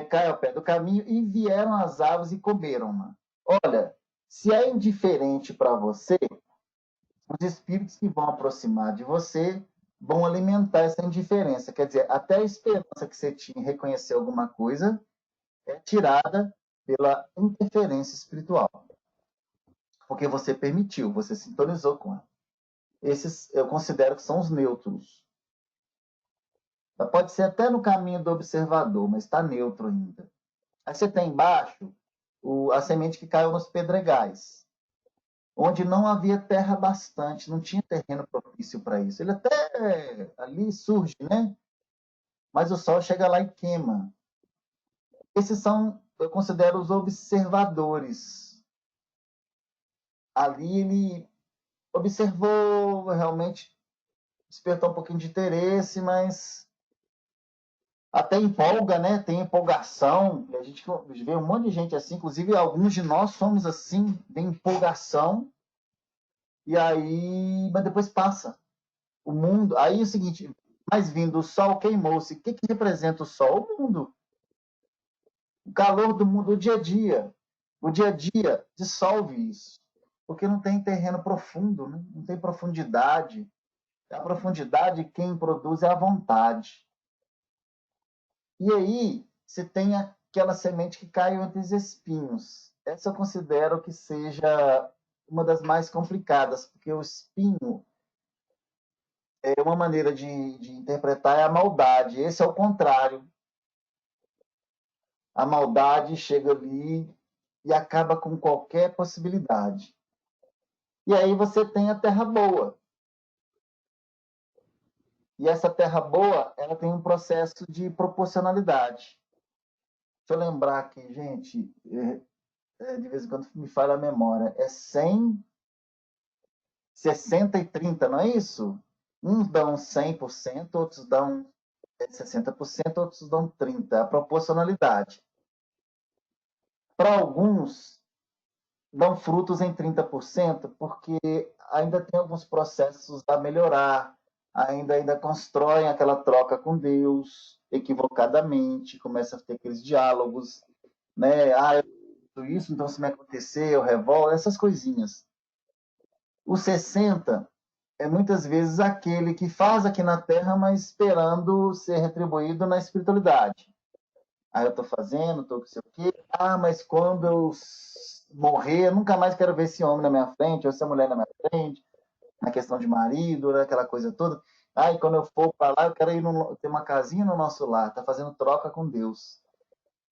cai ao pé do caminho e vieram as aves e comeram-na. Olha, se é indiferente para você, os espíritos que vão aproximar de você vão alimentar essa indiferença. Quer dizer, até a esperança que você tinha em reconhecer alguma coisa é tirada pela interferência espiritual. Porque você permitiu, você sintonizou com ela. Esses eu considero que são os neutros. Pode ser até no caminho do observador, mas está neutro ainda. Aí você tem embaixo a semente que caiu nos pedregais, onde não havia terra bastante, não tinha terreno propício para isso. Ele até ali surge, né? Mas o sol chega lá e queima. Esses são, eu considero, os observadores. Ali ele observou, realmente despertou um pouquinho de interesse, mas até empolga, né? Tem empolgação. A gente vê um monte de gente assim, inclusive alguns de nós somos assim, tem empolgação, e aí, mas depois passa. O mundo. Aí é o seguinte, mas vindo o sol queimou-se. O que, que representa o sol? O mundo. O calor do mundo, o dia a dia. O dia a dia dissolve isso. Porque não tem terreno profundo, né? Não tem profundidade. A profundidade, quem produz é a vontade. E aí, você tem aquela semente que cai entre os espinhos. Essa eu considero que seja uma das mais complicadas, porque o espinho é uma maneira de interpretar é a maldade. Esse é o contrário. A maldade chega ali e acaba com qualquer possibilidade. E aí você tem a terra boa. E essa terra boa, ela tem um processo de proporcionalidade. Deixa eu lembrar aqui, gente, de vez em quando me falha a memória, é 100, 60 e 30, não é isso? Uns dão 100%, outros dão 60%, outros dão 30%. A proporcionalidade. Para alguns, dão frutos em 30%, porque ainda tem alguns processos a melhorar, ainda constroem aquela troca com Deus, equivocadamente, começa a ter aqueles diálogos, né? Ah, eu fiz isso, então se me acontecer, eu revolo, essas coisinhas. O 60 é muitas vezes aquele que faz aqui na Terra, mas esperando ser retribuído na espiritualidade. Aí eu estou fazendo, estou com sei o quê. Ah, mas quando eu morrer, eu nunca mais quero ver esse homem na minha frente, ou essa mulher na minha frente, na questão de marido, né, aquela coisa toda. Ah, e quando eu for para lá, eu quero ir ter uma casinha no nosso lar, tá fazendo troca com Deus,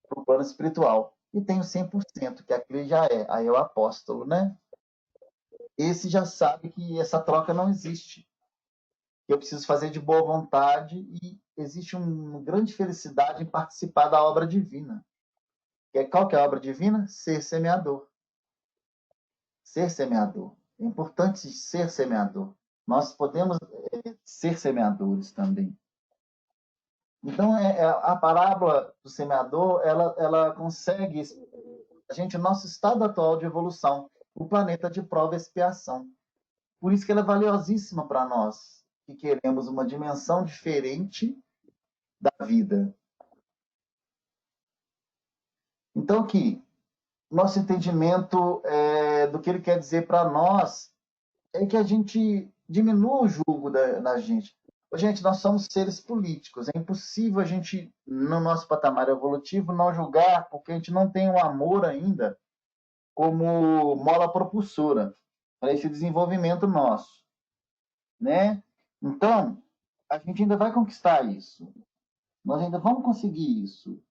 pro plano espiritual. E tem o 100%, que aquele já é, aí é o apóstolo, né? Esse já sabe que essa troca não existe. Que eu preciso fazer de boa vontade e existe uma grande felicidade em participar da obra divina. Qual que é a obra divina? Ser semeador. Ser semeador. É importante ser semeador. Nós podemos ser semeadores também. Então, a parábola do semeador, ela consegue a gente o nosso estado atual de evolução, o planeta de prova e expiação. Por isso que ela é valiosíssima para nós, que queremos uma dimensão diferente da vida. Então, aqui, nosso entendimento do que ele quer dizer para nós é que a gente diminua o julgo da gente. Gente, nós somos seres políticos. É impossível a gente, no nosso patamar evolutivo, não julgar, porque a gente não tem o amor ainda como mola propulsora para esse desenvolvimento nosso, né? Então, a gente ainda vai conquistar isso. Nós ainda vamos conseguir isso.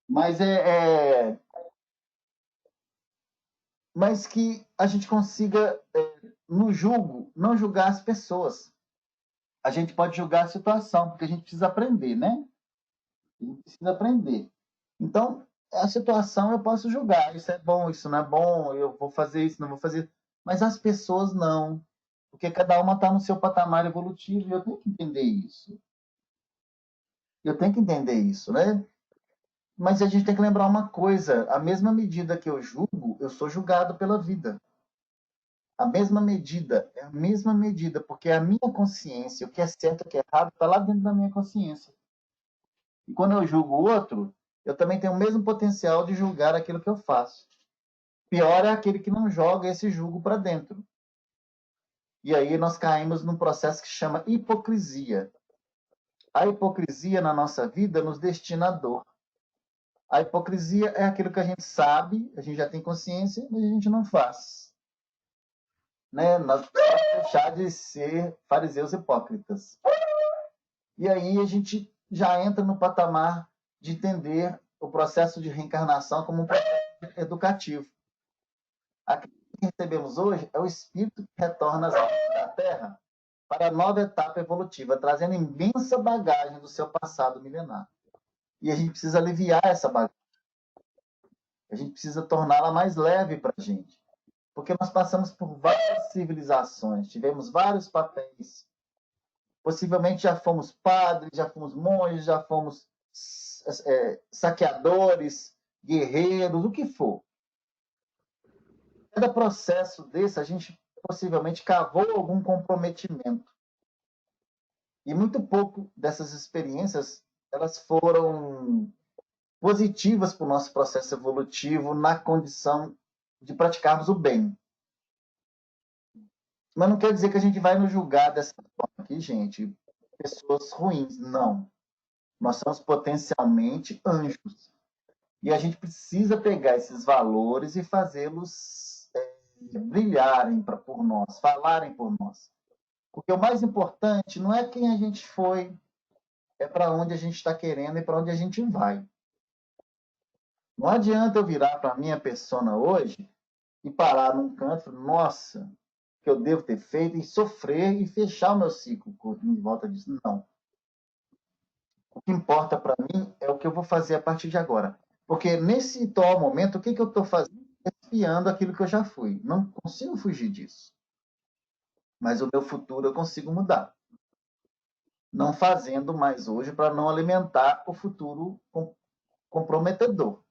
Mas mas que a gente consiga, no julgo, não julgar as pessoas. A gente pode julgar a situação, porque a gente precisa aprender, né? A gente precisa aprender. Então, a situação eu posso julgar. Isso é bom, isso não é bom, eu vou fazer isso, não vou fazer. Mas as pessoas não. Porque cada uma está no seu patamar evolutivo e eu tenho que entender isso. Eu tenho que entender isso, né? Mas a gente tem que lembrar uma coisa: a mesma medida que eu julgo, eu sou julgado pela vida. A mesma medida, é a mesma medida, porque a minha consciência, o que é certo e o que é errado, está lá dentro da minha consciência. E quando eu julgo o outro, eu também tenho o mesmo potencial de julgar aquilo que eu faço. Pior é aquele que não joga esse julgo para dentro. E aí nós caímos num processo que chama hipocrisia. A hipocrisia na nossa vida nos destina à dor. A hipocrisia é aquilo que a gente sabe, a gente já tem consciência, mas a gente não faz. Né? Nós precisamos deixar de ser fariseus hipócritas. E aí a gente já entra no patamar de entender o processo de reencarnação como um processo educativo. Aquilo que recebemos hoje é o espírito que retorna às vidas da Terra para a nova etapa evolutiva, trazendo imensa bagagem do seu passado milenar. E a gente precisa aliviar essa bagagem. A gente precisa torná-la mais leve para a gente. Porque nós passamos por várias civilizações, tivemos vários papéis. Possivelmente já fomos padres, já fomos monges, já fomos saqueadores, guerreiros, o que for. Cada processo desse, a gente possivelmente cavou algum comprometimento. E muito pouco dessas experiências, elas foram positivas para o nosso processo evolutivo na condição de praticarmos o bem. Mas não quer dizer que a gente vai nos julgar dessa forma aqui, gente, pessoas ruins. Não. Nós somos potencialmente anjos. E a gente precisa pegar esses valores e fazê-los brilharem por nós, falarem por nós. Porque o mais importante não é quem a gente foi, é para onde a gente está querendo e para onde a gente vai. Não adianta eu virar para a minha persona hoje e parar num canto e falar, nossa, que eu devo ter feito, e sofrer e fechar o meu ciclo em volta disso. Não. O que importa para mim é o que eu vou fazer a partir de agora. Porque nesse atual momento, o que eu estou fazendo? Espiando aquilo que eu já fui. Não consigo fugir disso. Mas o meu futuro eu consigo mudar. Não fazendo mais hoje para não alimentar o futuro comprometedor.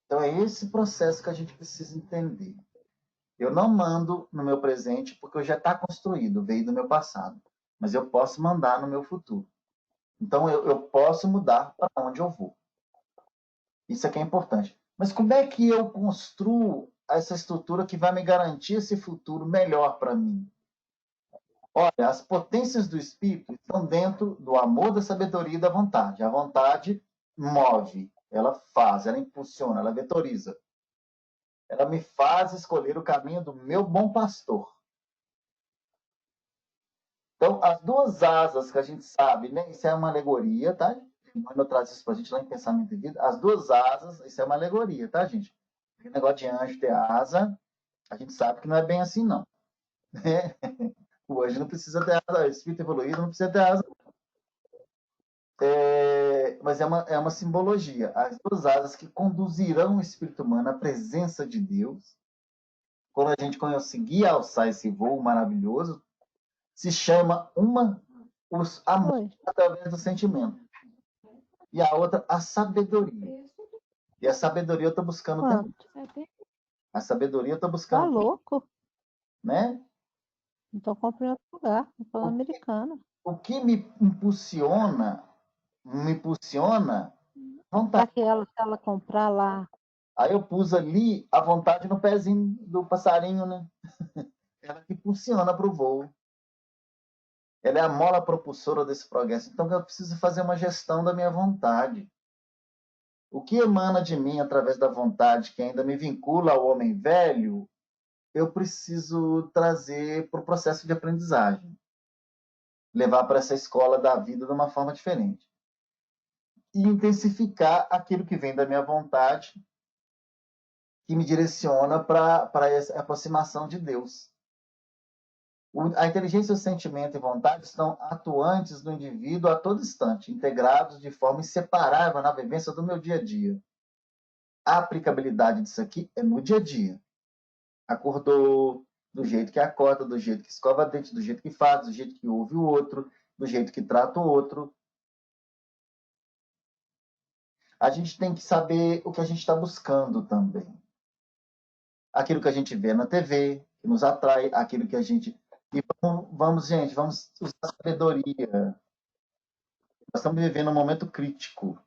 Então é esse processo que a gente precisa entender. Eu não mando no meu presente porque já está construído, veio do meu passado. Mas eu posso mandar no meu futuro. Então eu posso mudar para onde eu vou. Isso aqui é importante. Mas como é que eu construo essa estrutura que vai me garantir esse futuro melhor para mim? Olha, as potências do espírito estão dentro do amor, da sabedoria e da vontade. A vontade move, ela faz, ela impulsiona, ela vetoriza. Ela me faz escolher o caminho do meu bom pastor. Então, as duas asas que a gente sabe, né? Isso é uma alegoria, tá? Eu trago isso para a gente lá em Pensamento e Vida. As duas asas, isso é uma alegoria, tá, gente? O negócio de anjo ter asa, a gente sabe que não é bem assim, não. O anjo não precisa ter asa, o espírito evoluído não precisa ter asa. Mas é uma simbologia. As duas asas que conduzirão o espírito humano à presença de Deus. Quando a gente conseguir alçar esse voo maravilhoso, se chama uma os amor através do sentimento. E a outra, a sabedoria. E a sabedoria eu estou buscando o tempo. A sabedoria eu estou buscando. Tá louco? Né? Então compre em outro lugar, no plano americano. O que me impulsiona Para vontade. que ela comprar lá? Aí eu pus ali a vontade no pezinho do passarinho, né? Ela que impulsiona para o voo. Ela é a mola propulsora desse progresso. Então eu preciso fazer uma gestão da minha vontade. O que emana de mim através da vontade, que ainda me vincula ao homem velho, eu preciso trazer para o processo de aprendizagem. Levar para essa escola da vida de uma forma diferente. E intensificar aquilo que vem da minha vontade, que me direciona para essa aproximação de Deus. A inteligência, o sentimento e vontade estão atuantes no indivíduo a todo instante, integrados de forma inseparável na vivência do meu dia a dia. A aplicabilidade disso aqui é no dia a dia. Acordou, do jeito que acorda, do jeito que escova dente, do jeito que faz, do jeito que ouve o outro, do jeito que trata o outro. A gente tem que saber o que a gente está buscando também. Aquilo que a gente vê na TV, que nos atrai, aquilo que a gente... E vamos, gente, vamos usar a sabedoria. Nós estamos vivendo um momento crítico.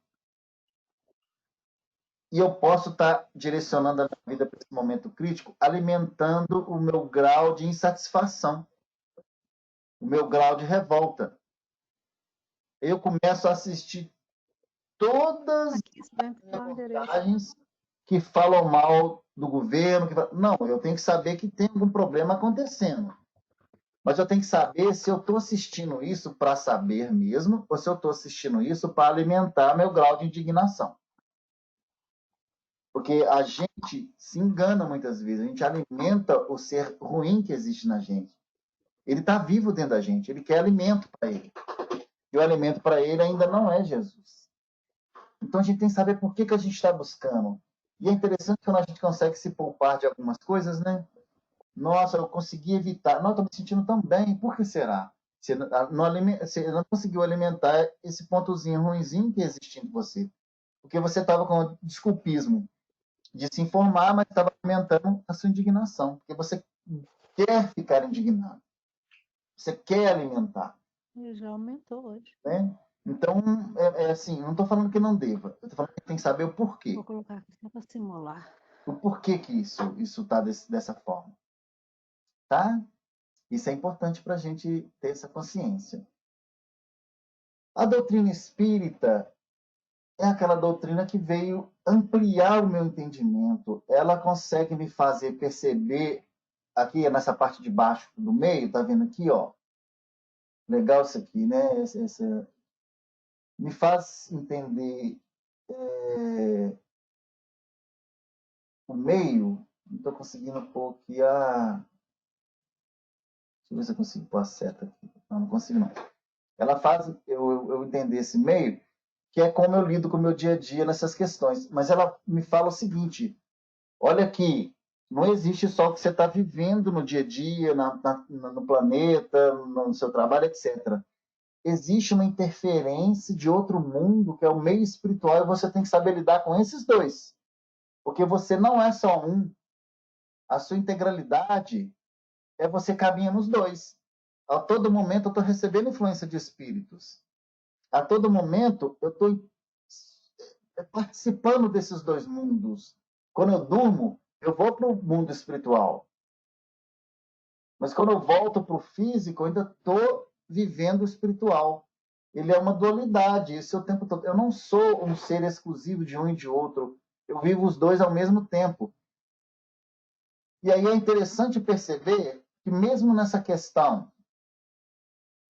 E eu posso estar direcionando a minha vida para esse momento crítico, alimentando o meu grau de insatisfação, o meu grau de revolta. Eu começo a assistir todas Aqui você vai me as falar o endereço. reportagens que falam mal do governo. Não, eu tenho que saber que tem algum problema acontecendo. Mas eu tenho que saber se eu estou assistindo isso para saber mesmo, ou se eu estou assistindo isso para alimentar meu grau de indignação. Porque a gente se engana muitas vezes, a gente alimenta o ser ruim que existe na gente. Ele está vivo dentro da gente, ele quer alimento para ele. E o alimento para ele ainda não é Jesus. Então a gente tem que saber por que a gente está buscando. E é interessante quando a gente consegue se poupar de algumas coisas, né? Nossa, eu consegui evitar. Não, estou me sentindo tão bem. Por que será? Você não conseguiu alimentar esse pontozinho ruinzinho que existe em você. Porque você estava com desculpismo de se informar, mas estava alimentando a sua indignação. Porque você quer ficar indignado. Você quer alimentar. E já aumentou hoje. Né? Então, assim, não estou falando que não deva. Eu estou falando que tem que saber o porquê. Vou colocar aqui só para simular. O porquê que isso está dessa forma. Tá? Isso é importante para a gente ter essa consciência. A doutrina espírita é aquela doutrina que veio ampliar o meu entendimento. Ela consegue me fazer perceber, aqui nessa parte de baixo do meio, tá vendo aqui, ó? Legal isso aqui, né? Me faz entender o meio. Não estou conseguindo pôr aqui a. Deixa eu ver se eu consigo pôr a seta aqui. Não consigo não. Ela faz eu entender esse meio, que é como eu lido com o meu dia a dia nessas questões. Mas ela me fala o seguinte: olha aqui, não existe só o que você está vivendo no dia a dia, no planeta, no seu trabalho, etc. Existe uma interferência de outro mundo, que é o meio espiritual, e você tem que saber lidar com esses dois. Porque você não é só um. A sua integralidade é você caminha nos dois. A todo momento eu estou recebendo influência de espíritos. A todo momento eu estou participando desses dois mundos. Quando eu durmo, eu vou para o mundo espiritual. Mas quando eu volto para o físico, eu ainda estou vivendo o espiritual. Ele é uma dualidade, isso é o tempo todo. Eu não sou um ser exclusivo de um e de outro. Eu vivo os dois ao mesmo tempo. E aí é interessante perceber que mesmo nessa questão,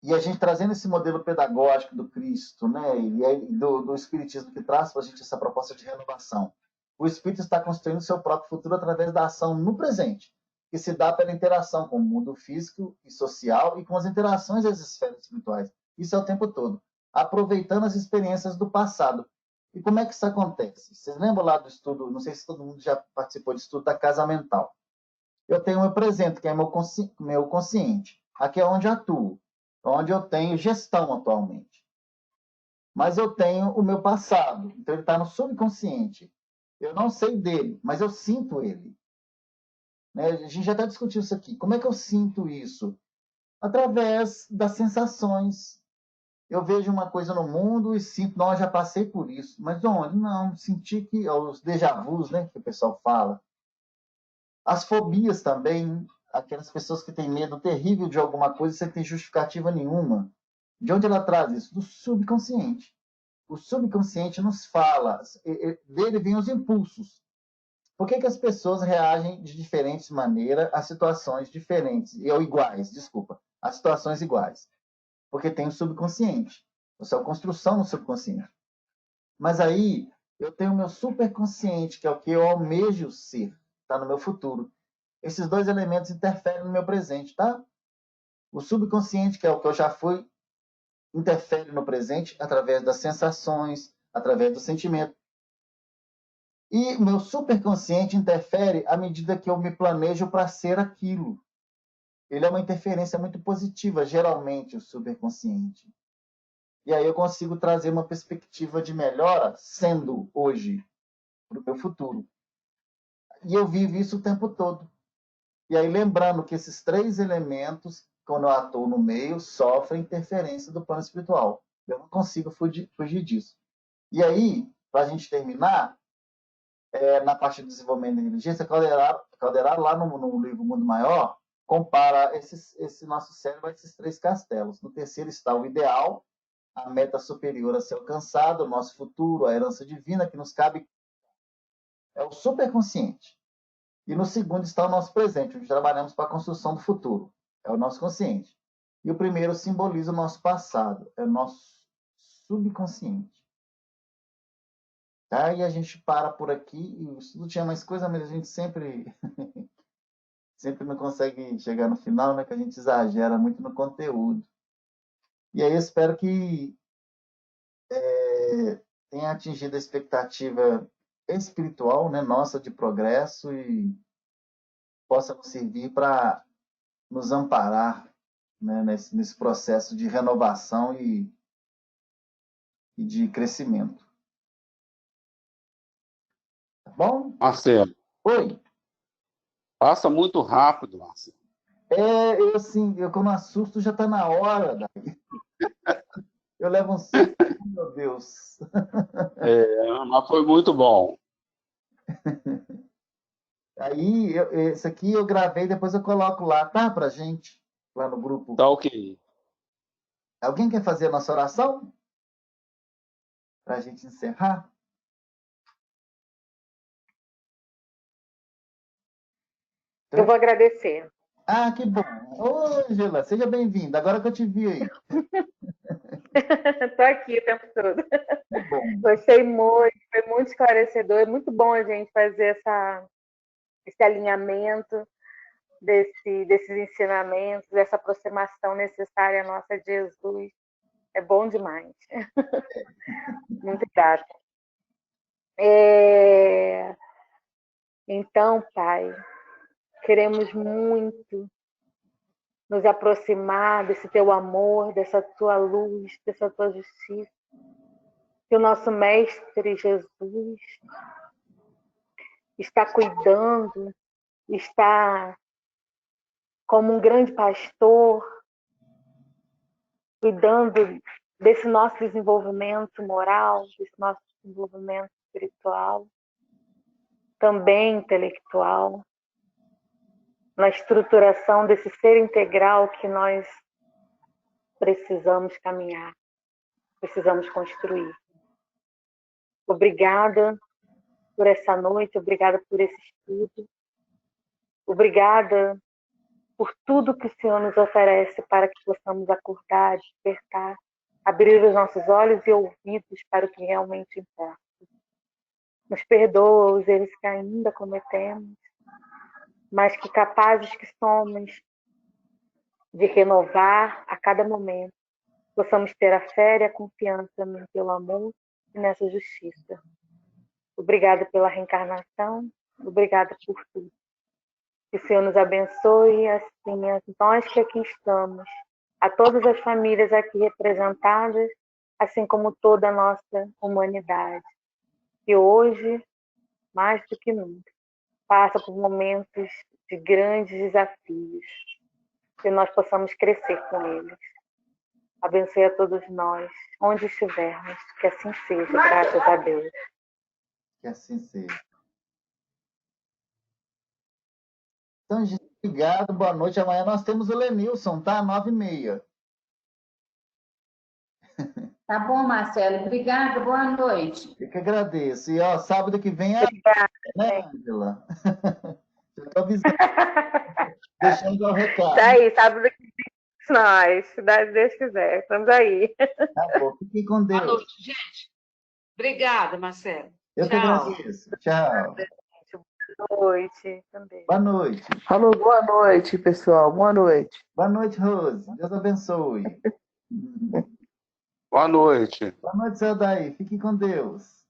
e a gente trazendo esse modelo pedagógico do Cristo, né, e do Espiritismo que traz para a gente essa proposta de renovação, o Espírito está construindo o seu próprio futuro através da ação no presente, que se dá pela interação com o mundo físico e social e com as interações das esferas espirituais. Isso é o tempo todo, aproveitando as experiências do passado. E como é que isso acontece? Vocês lembram lá do estudo, não sei se todo mundo já participou do estudo da casa mental. Eu tenho o meu presente, que é meu consciente. Aqui é onde atuo, onde eu tenho gestão atualmente. Mas eu tenho o meu passado, então ele está no subconsciente. Eu não sei dele, mas eu sinto ele. Né? A gente já até discutiu isso aqui. Como é que eu sinto isso? Através das sensações. Eu vejo uma coisa no mundo e sinto, não, já passei por isso. Mas onde? Não, senti que os déjà vus, né, que o pessoal fala. As fobias também, aquelas pessoas que têm medo terrível de alguma coisa sem ter justificativa nenhuma. De onde ela traz isso? Do subconsciente. O subconsciente nos fala, dele vêm os impulsos. Por que as pessoas reagem de diferentes maneiras a situações diferentes, ou iguais, desculpa, a situações iguais? Porque tem o subconsciente, essa é a construção no subconsciente. Mas aí eu tenho o meu superconsciente, que é o que eu almejo ser, está no meu futuro. Esses dois elementos interferem no meu presente, tá? O subconsciente, que é o que eu já fui, interfere no presente através das sensações, através do sentimento. E o meu superconsciente interfere à medida que eu me planejo para ser aquilo. Ele é uma interferência muito positiva, geralmente, o superconsciente. E aí eu consigo trazer uma perspectiva de melhora, sendo hoje, para o meu futuro. E eu vivo isso o tempo todo. E aí lembrando que esses três elementos, quando eu atuo no meio, sofrem interferência do plano espiritual. Eu não consigo fugir disso. E aí, para a gente terminar, na parte de desenvolvimento da inteligência, Calderaro lá no livro Mundo Maior, compara esse nosso cérebro a esses 3 castelos. No terceiro está o ideal, a meta superior a ser alcançada, o nosso futuro, a herança divina que nos cabe, é o superconsciente. E no segundo está o nosso presente, onde trabalhamos para a construção do futuro, é o nosso consciente. E o primeiro simboliza o nosso passado, é o nosso subconsciente. Tá? E a gente para por aqui, e o estudo tinha mais coisa, mas a gente sempre não consegue chegar no final, né? Que a gente exagera muito no conteúdo. E aí eu espero que tenha atingido a expectativa espiritual, né, nossa de progresso e possa nos servir para nos amparar, né, nesse processo de renovação e de crescimento. Tá bom? Marcelo, Oi. passa muito rápido, Marcelo. Eu assim, quando assusto já está na hora. Daí. Eu levo um susto, meu Deus. Mas foi muito bom. Aí, esse aqui eu gravei, depois eu coloco lá, tá? Pra gente, lá no grupo. Tá ok. Alguém quer fazer a nossa oração? Pra gente encerrar? Eu vou agradecer. Ah, que bom. Ô, Angela, seja bem-vinda. Agora que eu te vi aí. Estou aqui o tempo todo. Que bom. Gostei muito, foi muito esclarecedor. É muito bom a gente fazer esse alinhamento desses ensinamentos, dessa aproximação necessária nossa de Jesus. É bom demais. Muito grata. Então, Pai, queremos muito nos aproximar desse teu amor, dessa tua luz, dessa tua justiça. Que o nosso Mestre Jesus está cuidando, está como um grande pastor, cuidando desse nosso desenvolvimento moral, desse nosso desenvolvimento espiritual, também intelectual, na estruturação desse ser integral que nós precisamos caminhar, precisamos construir. Obrigada por essa noite, obrigada por esse estudo, obrigada por tudo que o Senhor nos oferece para que possamos acordar, despertar, abrir os nossos olhos e ouvidos para o que realmente importa. Nos perdoa os erros que ainda cometemos, mas que capazes que somos de renovar a cada momento, possamos ter a fé e a confiança no teu amor e nessa justiça. Obrigada pela reencarnação, obrigada por tudo. Que o Senhor nos abençoe, assim, nós que aqui estamos, a todas as famílias aqui representadas, assim como toda a nossa humanidade. Que hoje, mais do que nunca, passa por momentos de grandes desafios, que nós possamos crescer com eles. Abençoe a todos nós, onde estivermos, que assim seja, graças a Deus. Que assim seja. Então, gente, obrigado, boa noite. Amanhã nós temos o Lenilson, tá? 9h30. Tá bom, Marcelo. Obrigada. Boa noite. Eu que agradeço. E, ó, sábado que vem é né, Angela? Eu tô avisando, deixando o recado. Tá aí, sábado que vem nós, se Deus quiser. Estamos aí. Tá bom, fique com Deus. Boa noite, gente. Obrigada, Marcelo. Eu que Tchau. agradeço. Tchau. Boa noite também. Boa noite. Alô, boa noite, pessoal. Boa noite. Boa noite, Rose. Deus abençoe. Boa noite. Boa noite, seu Daí. Fique com Deus.